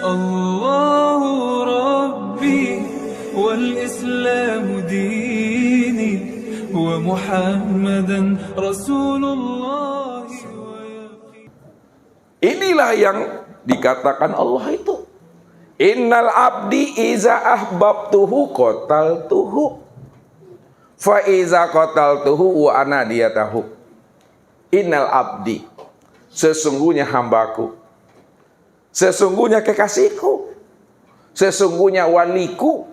الله ربي والإسلام ديني ومحمدا رسول الله. Inilah yang dikatakan Allah itu. Innal abdi iza ahbabtuhu qataltuhu fa iza qataltuhu wa ana diyatahu. Innal abdi, sesungguhnya hambaku, sesungguhnya kekasihku, sesungguhnya waliku,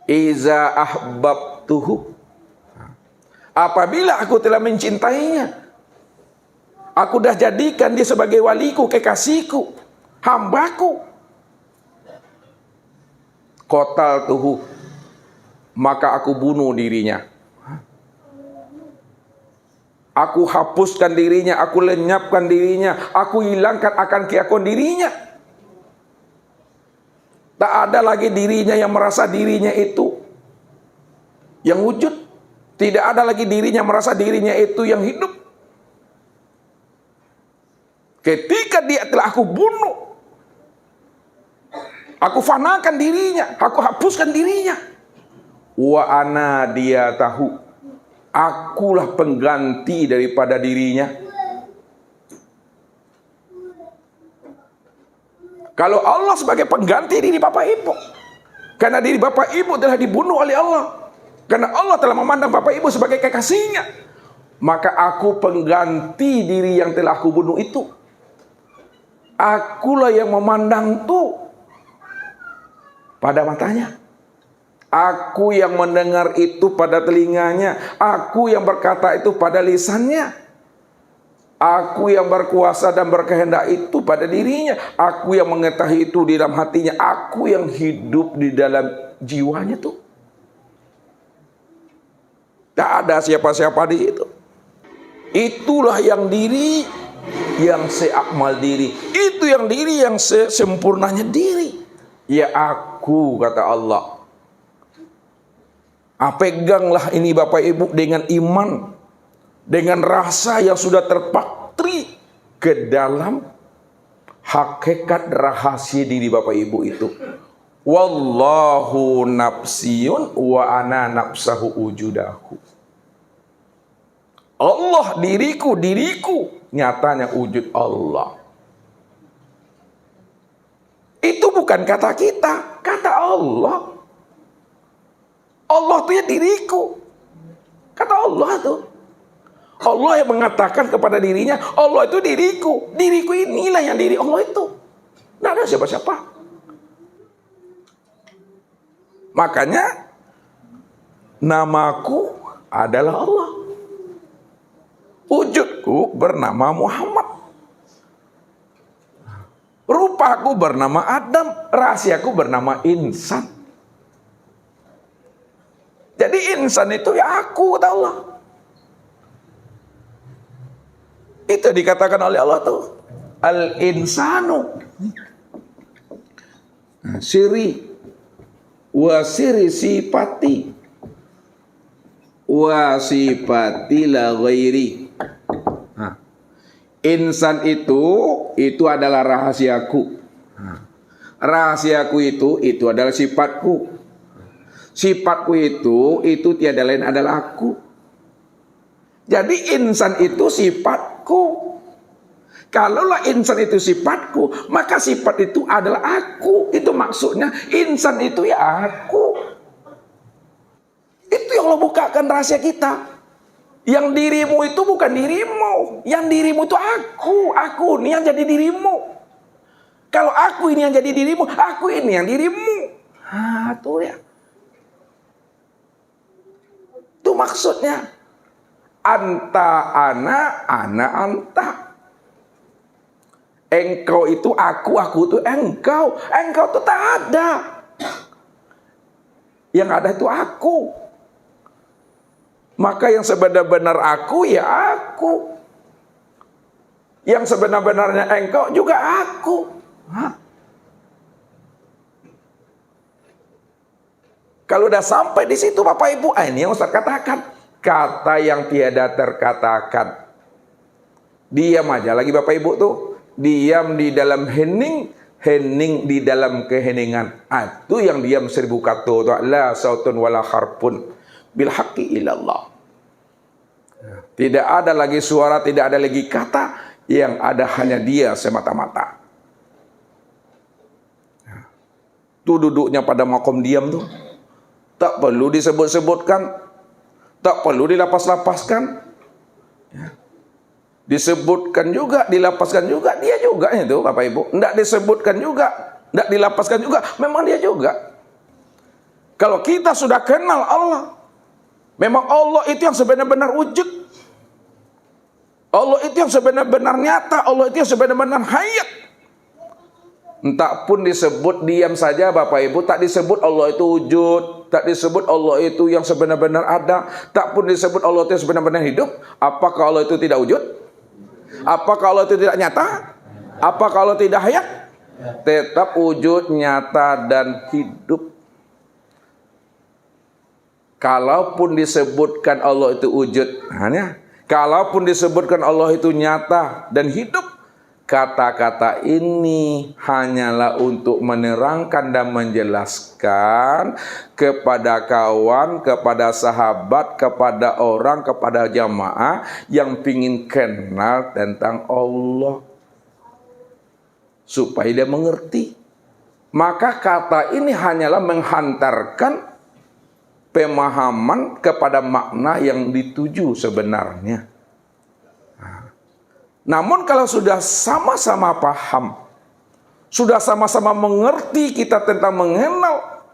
iza ahbabtuhu, apabila aku telah mencintainya, aku dah jadikan dia sebagai waliku, kekasihku, hambaku, qataltuhu, maka aku bunuh dirinya, aku hapuskan dirinya, aku lenyapkan dirinya, aku hilangkan akan keakuan dirinya. Tak ada lagi dirinya yang merasa dirinya itu yang wujud. Tidak ada lagi dirinya merasa dirinya itu yang hidup. Ketika dia telah aku bunuh, aku fanakan dirinya, aku hapuskan dirinya. Wa ana dia tahu, akulah pengganti daripada dirinya. Kalau Allah sebagai pengganti diri Bapak Ibu, karena diri Bapak Ibu telah dibunuh oleh Allah, karena Allah telah memandang Bapak Ibu sebagai kekasihnya, maka aku pengganti diri yang telah aku bunuh itu. Akulah yang memandang tuh pada matanya, aku yang mendengar itu pada telinganya, aku yang berkata itu pada lisannya, aku yang berkuasa dan berkehendak itu pada dirinya, aku yang mengetahui itu di dalam hatinya, aku yang hidup di dalam jiwanya tuh. Tak ada siapa-siapa di situ. Itulah yang diri yang seakmal diri, itu yang diri yang sempurnanya diri. Ya aku, kata Allah. Peganglah ini Bapak Ibu dengan iman, dengan rasa yang sudah terpatri ke dalam hakikat rahasia diri Bapak Ibu itu. Wallahu nafsiyun wa ana nafsahu wujudahu. Allah diriku, diriku nyatanya wujud Allah. Itu bukan kata kita, kata Allah. Allah itu ya diriku, kata Allah tuh. Allah yang mengatakan kepada dirinya, Allah itu diriku, diriku inilah yang diri Allah itu. Tidak ada siapa-siapa. Makanya namaku adalah Allah, wujudku bernama Muhammad, rupaku bernama Adam, rahasiaku bernama insan. Jadi insan itu ya aku, kata Allah. Itu dikatakan oleh Allah tuh, al-insanu siri wa siri sifati wa sifati la ghairi. Insan itu adalah rahasiaku. Rahasiaku itu adalah sifatku. Sifatku itu tiada lain adalah aku. Jadi insan itu sifatku. Kalaulah insan itu sifatku, maka sifat itu adalah aku. Itu maksudnya insan itu ya aku. Itu yang Allah bukakan rahasia kita. Yang dirimu itu bukan dirimu. Yang dirimu itu aku. Aku ini yang jadi dirimu. Kalau aku ini yang jadi dirimu, aku ini yang dirimu. Itu ya. Itu maksudnya. Anta ana, ana anta. Engkau itu aku itu engkau. Engkau itu tak ada. Yang ada itu aku. Maka yang sebenar-benar aku ya aku. Yang sebenar-benarnya engkau juga aku. Kalau udah sampai di situ Bapak Ibu, ini yang Ustaz katakan, kata yang tiada terkatakan. Diam aja lagi Bapak Ibu tuh. Diam di dalam hening, hening di dalam keheningan. Itu yang diam 1000 kata. La sautun wala harpun bil haqqi ilallah. Tidak ada lagi suara, tidak ada lagi kata, yang ada hanya dia semata-mata. Itu duduknya pada makom diam tuh. Tak perlu disebut-sebutkan, tak perlu dilapas-lapaskan. Disebutkan juga, dilapaskan juga, dia juga itu Bapak Ibu. Tidak disebutkan juga, tidak dilapaskan juga, memang dia juga. Kalau kita sudah kenal Allah, memang Allah itu yang sebenar-benar wujud. Allah itu yang sebenar-benar nyata, Allah itu yang sebenar-benar hayat. Entah pun disebut diam saja Bapak Ibu, tak disebut Allah itu wujud, tak disebut Allah itu yang sebenar-benar ada, tak pun disebut Allah itu yang sebenar-benar hidup. Apakah Allah itu tidak wujud? Apakah Allah itu tidak nyata? Apakah Allah tidak hayat? Tetap wujud, nyata, dan hidup. Kalaupun disebutkan Allah itu wujud, kalaupun disebutkan Allah itu nyata dan hidup, kata-kata ini hanyalah untuk menerangkan dan menjelaskan kepada kawan, kepada sahabat, kepada orang, kepada jamaah yang ingin kenal tentang Allah, supaya dia mengerti. Maka kata ini hanyalah menghantarkan pemahaman kepada makna yang dituju sebenarnya. Namun kalau sudah sama-sama paham, sudah sama-sama mengerti kita tentang mengenal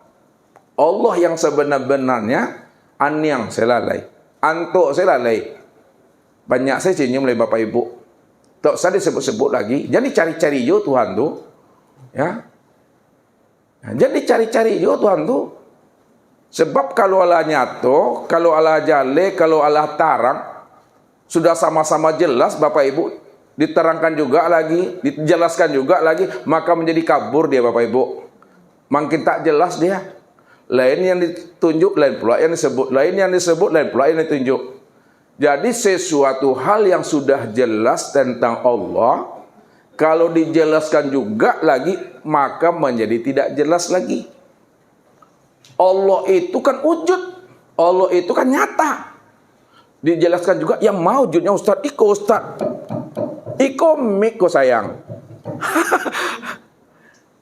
Allah yang sebenar-benarnya, anyang selalai, antuk selalai. Banyak saya cium oleh Bapak Ibu. Tak usah disebut-sebut lagi. Jadi cari-cari jo Tuhan tuh, ya. Jadi cari-cari jo Tuhan tuh. Sebab kalau Allah nyato, kalau Allah jale, kalau Allah tarang, sudah sama-sama jelas Bapak Ibu, diterangkan juga lagi, dijelaskan juga lagi, maka menjadi kabur dia Bapak Ibu. Makin tak jelas dia. Lain yang ditunjuk, lain pula yang disebut. Lain yang disebut, lain pula yang ditunjuk. Jadi sesuatu hal yang sudah jelas tentang Allah, kalau dijelaskan juga lagi, maka menjadi tidak jelas lagi. Allah itu kan wujud, Allah itu kan nyata. Dijelaskan juga yang maujudnya Ustaz Iko, Ustaz Iko mik ko sayang.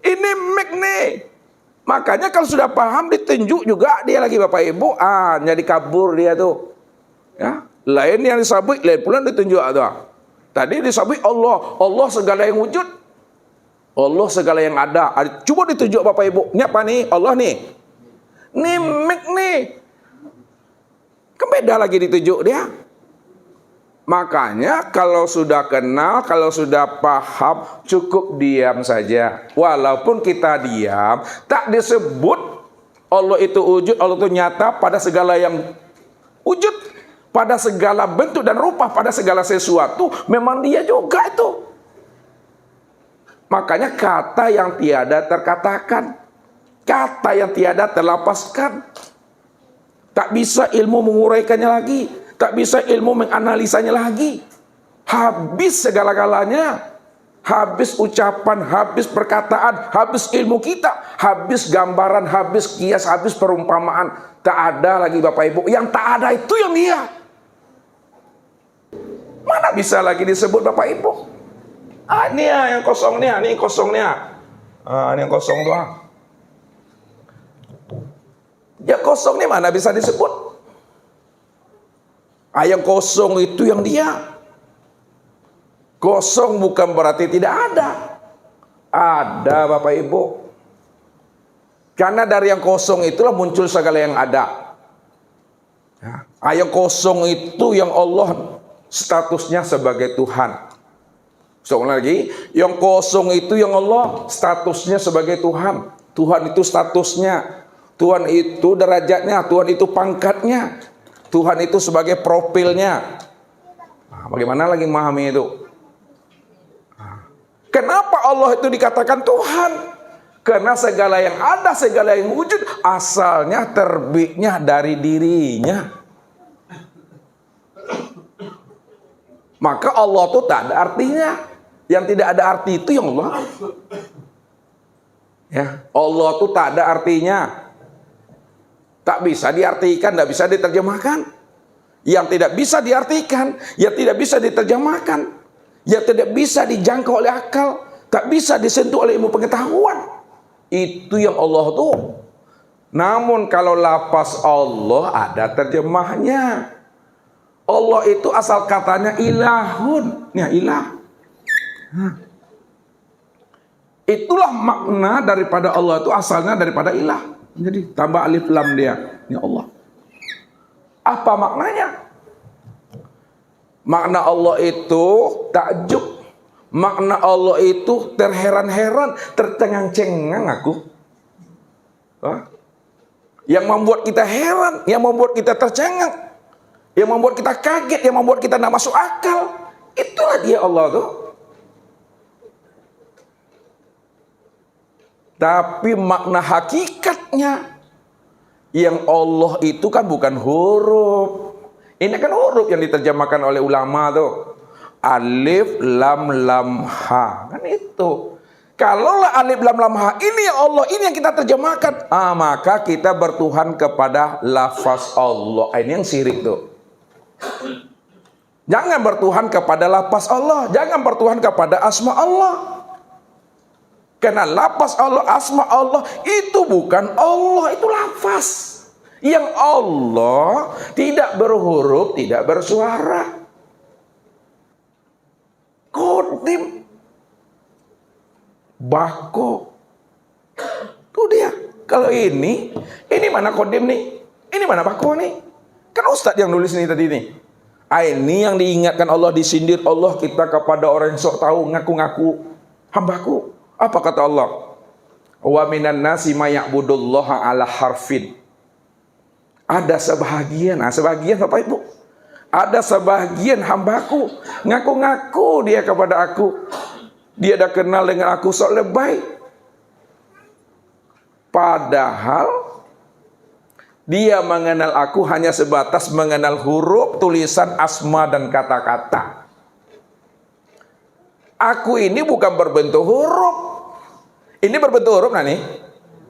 Ini mik nih. Makanya kalau sudah paham ditunjuk juga dia lagi Bapak Ibu, jadi kabur dia tuh. Ya, lain yang disabik, lain pula ditunjuk ada. Tadi disabik Allah, Allah segala yang wujud, Allah segala yang ada. Coba ditunjuk Bapak Ibu. Ini apa nih? Allah nih. Nih mik nih. Kan beda lagi ditunjuk dia. Makanya kalau sudah kenal, kalau sudah paham, cukup diam saja. Walaupun kita diam, tak disebut Allah itu wujud, Allah itu nyata pada segala yang wujud, pada segala bentuk dan rupa, pada segala sesuatu, memang dia juga itu. Makanya kata yang tiada terkatakan, kata yang tiada terlapaskan. Tak bisa ilmu menguraikannya lagi, tak bisa ilmu menganalisanya lagi. Habis segala-galanya, habis ucapan, habis perkataan, habis ilmu kita, habis gambaran, habis kias, habis perumpamaan. Tak ada lagi Bapak Ibu, yang tak ada itu yang dia. Mana bisa lagi disebut Bapak Ibu? Ini yang kosong nih, ini kosong nih. Ini yang kosong tuh. Ya kosong nih mana bisa disebut? Yang kosong itu yang dia. Kosong bukan berarti tidak ada. Ada Bapak Ibu. Karena dari yang kosong itulah muncul segala yang ada. Yang kosong itu yang Allah statusnya sebagai Tuhan. Seorang lagi, yang kosong itu yang Allah statusnya sebagai Tuhan. Tuhan itu statusnya. Tuhan itu derajatnya, Tuhan itu pangkatnya, Tuhan itu sebagai profilnya. Bagaimana lagi memahami itu? Kenapa Allah itu dikatakan Tuhan? Karena segala yang ada, segala yang wujud, asalnya terbitnya dari dirinya. Maka Allah itu tak ada artinya. Yang tidak ada arti itu yang Allah. Ya, Allah itu tak ada artinya. Tak bisa diartikan, tak bisa diterjemahkan. Yang tidak bisa diartikan, yang tidak bisa diterjemahkan, yang tidak bisa dijangkau oleh akal, tak bisa disentuh oleh ilmu pengetahuan. Itu yang Allah tuh. Namun kalau lafaz Allah ada terjemahnya. Allah itu asal katanya ilahun, ya ilah. Itulah makna daripada Allah itu asalnya daripada ilah. Jadi tambah alif lam dia, ya Allah. Apa maknanya? Makna Allah itu takjub. Makna Allah itu terheran-heran, tercengang-cengang aku. Yang membuat kita heran, yang membuat kita tercengang, yang membuat kita kaget, yang membuat kita tidak masuk akal. Itulah dia Allah tuh. Tapi makna hakikatnya, yang Allah itu kan bukan huruf. Ini kan huruf yang diterjemahkan oleh ulama tuh. Alif, lam, lam, ha. Kan itu. Kalaulah alif, lam, lam, ha, ini yang Allah, ini yang kita terjemahkan. Maka kita bertuhan kepada lafaz Allah. Ini yang syirik tuh. Jangan bertuhan kepada lafaz Allah. Jangan bertuhan kepada asma Allah. Karena lafaz Allah, asma Allah itu bukan Allah, itu lafaz. Yang Allah tidak berhuruf, tidak bersuara. Kodim, bako, itu dia. Kalau ini mana kodim nih? Ini mana bako nih? Kan Ustadz yang nulis ini tadi nih. Ini yang diingatkan Allah, disindir Allah kita kepada orang yang sok tahu, ngaku-ngaku hambaku. Apa kata Allah? Wa minan nasi may ya'budullaha ala harfin. Ada sebahagian, sebahagian Bapak Ibu. Ada sebahagian hambaku ngaku-ngaku dia kepada aku. Dia dah kenal dengan aku sok lebay. Padahal dia mengenal aku hanya sebatas mengenal huruf, tulisan, asma dan kata-kata. Aku ini bukan berbentuk huruf. Ini berbentuk huruf nih?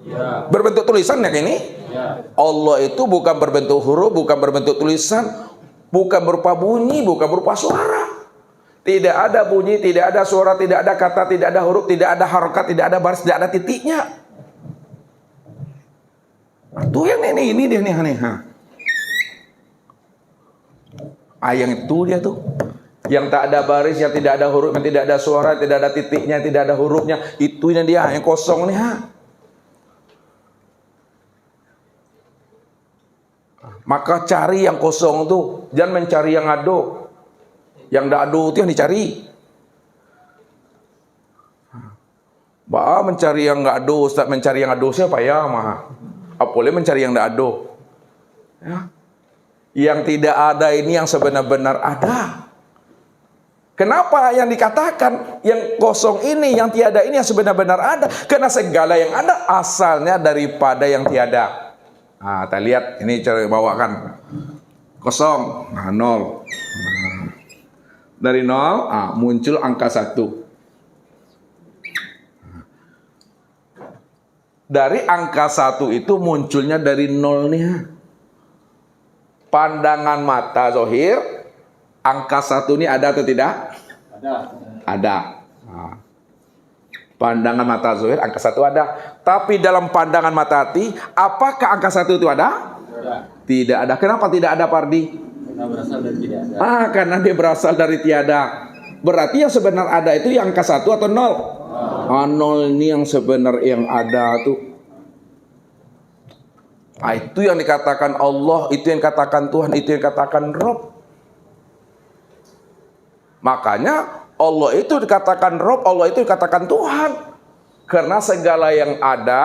Ya. Berbentuk tulisan ya ini? Ya. Allah itu bukan berbentuk huruf, bukan berbentuk tulisan, bukan berupa bunyi, bukan berupa suara. Tidak ada bunyi, tidak ada suara, tidak ada kata, tidak ada huruf, tidak ada harokat, tidak ada baris, tidak ada titiknya. Tuh yang ini dia nih aneh. Yang itu dia tuh. Yang tak ada baris, yang tidak ada huruf, yang tidak ada suara, yang tidak ada titiknya, yang tidak ada hurufnya. Itunya dia, yang kosong nih. Maka cari yang kosong tuh. Jangan mencari yang ado. Yang tak ado itu yang dicari. Mencari yang nggak ado, Ustaz mencari yang ado siapa ya? Boleh mencari yang tak ado. Ya. Yang tidak ada ini yang sebenar-benar ada. Kenapa yang dikatakan yang kosong ini, yang tiada ini yang sebenar-benar ada? Karena segala yang ada asalnya daripada yang tiada. Kita lihat ini cara bawakan. Kosong, nol. Dari nol, muncul angka 1. Dari angka 1 itu munculnya dari nol nih. Pandangan mata zahir, angka 1 ini ada atau tidak? Ada. Pandangan mata zahir, angka 1 ada. Tapi dalam pandangan mata hati, apakah angka 1 itu ada? Tidak ada. Kenapa tidak ada, Pardi? Karena berasal dari tidak ada. Karena dia berasal dari tiada. Berarti yang sebenar ada itu yang angka 1 atau 0? 0 ini yang sebenar yang ada tuh. Itu yang dikatakan Allah, itu yang dikatakan Tuhan, itu yang dikatakan Rob. Makanya Allah itu dikatakan Rob, Allah itu dikatakan Tuhan. Karena segala yang ada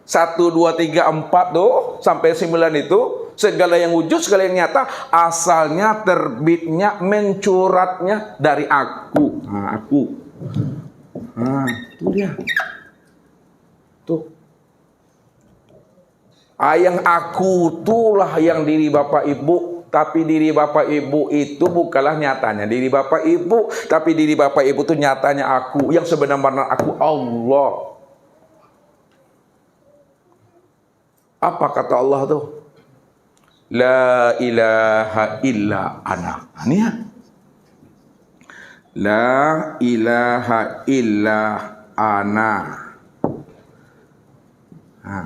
1, 2, 3, 4 tuh sampai 9 itu, segala yang wujud, segala yang nyata, asalnya, terbitnya, mencuratnya dari aku. Aku. Itu dia. Tuh. Yang aku itulah yang diri Bapak Ibu Tapi diri Bapak Ibu itu bukanlah nyatanya diri Bapak Ibu, tapi diri Bapak Ibu itu nyatanya aku. Yang sebenarnya aku Allah. Apa kata Allah tuh? La ilaha illa ana. Ini ya. La ilaha illa ana. Nah,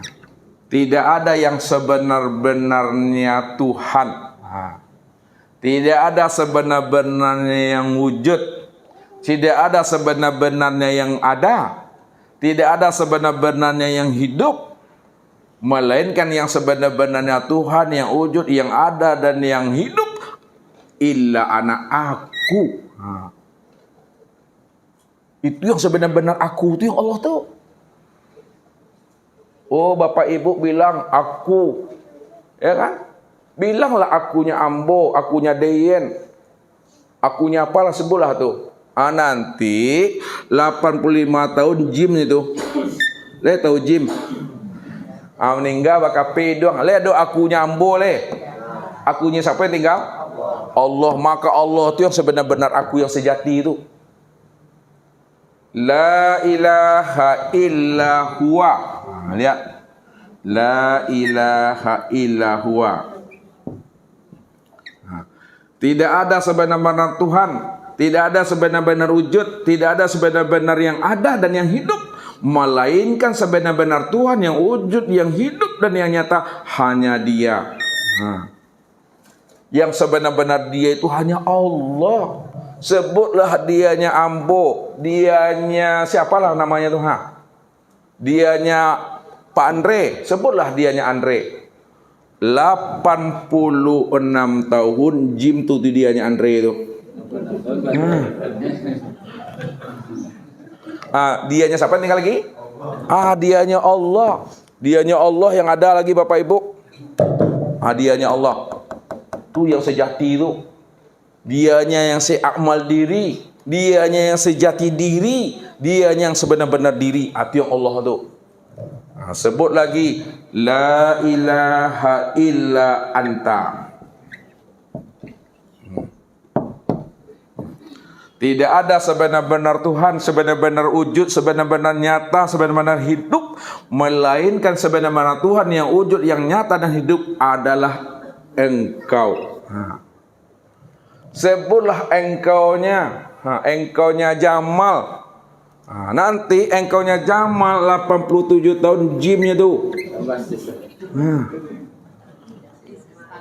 tidak ada yang sebenar-benarnya Tuhan. Nah, tidak ada sebenar-benarnya yang wujud. Tidak ada sebenar-benarnya yang ada. Tidak ada sebenar-benarnya yang hidup. Melainkan yang sebenar-benarnya Tuhan yang wujud, yang ada dan yang hidup. Illa ana, aku. Nah, itu yang sebenar-benar aku, itu yang Allah tuh. Oh, Bapak Ibu bilang aku, ya kan? Bilanglah akunya Ambo, akunya Deyen, akunya apalah, sebutlah tuh. Nanti 85 tahun Jim itu, le tahu Jim, meninggal bakal P doang, le do akunya Ambo le, akunya siapa yang tinggal? Allah. Maka Allah itu yang sebenar-benar aku yang sejati itu. La ilaha illa huwa. Lihat. La ilaha illa huwa. Tidak ada sebenar-benar Tuhan, tidak ada sebenar-benar wujud, tidak ada sebenar-benar yang ada dan yang hidup, melainkan sebenar-benar Tuhan yang wujud, yang hidup dan yang nyata hanya Dia. Yang sebenar-benar Dia itu hanya Allah. Sebutlah dianya Ambo, dianya siapalah namanya tuh, dianya Pak Andre, sebutlah dianya Andre. 86 tahun Jim tuh dianya Andre itu. Dianya siapa tinggal lagi? Dianya Allah. Dianya Allah yang ada lagi Bapak Ibu. Dianya Allah. Tuh yang sejati itu. Dianya yang seakmal diri, dianya yang sejati diri, dianya yang sebenar-benar diri. Itu yang Allah tu. Sebut lagi, la ilaha illa anta. Tidak ada sebenar-benar Tuhan, sebenar-benar wujud, sebenar-benar nyata, sebenar-benar hidup, melainkan sebenar-benar Tuhan yang wujud, yang nyata dan hidup adalah Engkau. Sebutlah engkaunya, engkaunya Jamal. Nanti engkaunya Jamal 87 tahun Jimnya tuh.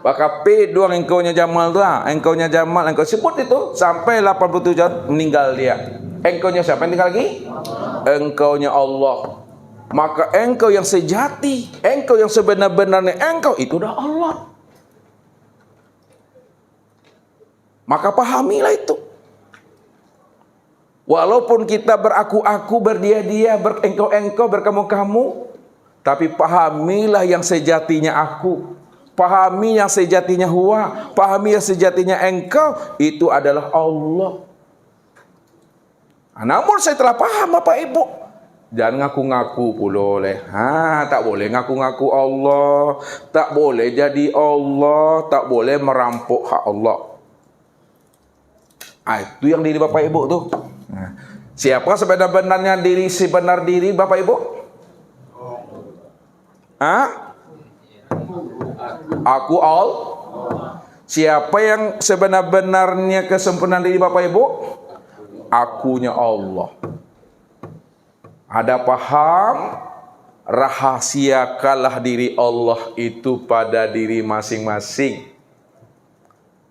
Maka P doang engkaunya Jamal tuh, engkaunya Jamal, engkau sebut itu sampai 87 tahun meninggal dia. Engkaunya siapa yang tinggal lagi? Engkaunya Allah. Maka engkau yang sejati, engkau yang sebenar-benarnya engkau itu dah Allah. Maka pahamilah itu. Walaupun kita beraku-aku, berdia-dia, berengkau-engkau, berkamu-kamu, tapi pahamilah yang sejatinya aku. Pahami yang sejatinya huwa. Pahami yang sejatinya engkau. Itu adalah Allah. Namun setelah paham Bapak Ibu, jangan ngaku-ngaku pula oleh. Tak boleh ngaku-ngaku Allah. Tak boleh jadi Allah. Tak boleh merampok hak Allah. Itu yang diri Bapak Ibu tuh. Siapa sebenar-benarnya diri, sebenar diri Bapak Ibu? Aku all. Siapa yang sebenar-benarnya kesempurnaan diri Bapak Ibu? Akunya Allah. Ada paham? Rahasiakanlah diri Allah itu pada diri masing-masing.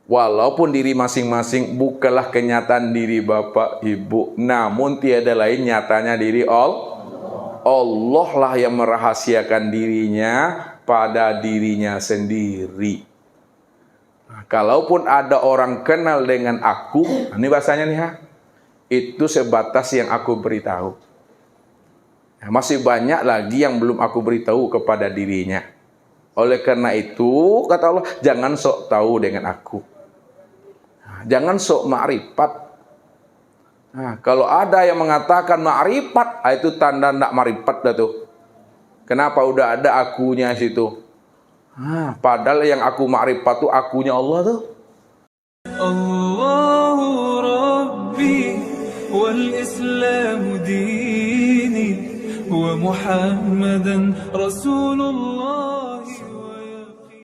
Walaupun diri masing-masing bukanlah kenyataan diri Bapak Ibu, namun tiada lain nyatanya diri Allah. Allah lah yang merahasiakan dirinya pada dirinya sendiri. Kalaupun ada orang kenal dengan aku, ini bahasanya nih itu sebatas yang aku beritahu. Masih banyak lagi yang belum aku beritahu kepada dirinya. Oleh karena itu, kata Allah, jangan sok tahu dengan aku. Jangan sok ma'rifat. Kalau ada yang mengatakan ma'rifat, itu tanda nak ma'rifat dah tuh. Kenapa udah ada akunya situ? Padahal yang aku makrifat tuh akunya Allah tuh. Allahu Rabbi wal Islamu dini wa Muhammadan Rasulullah.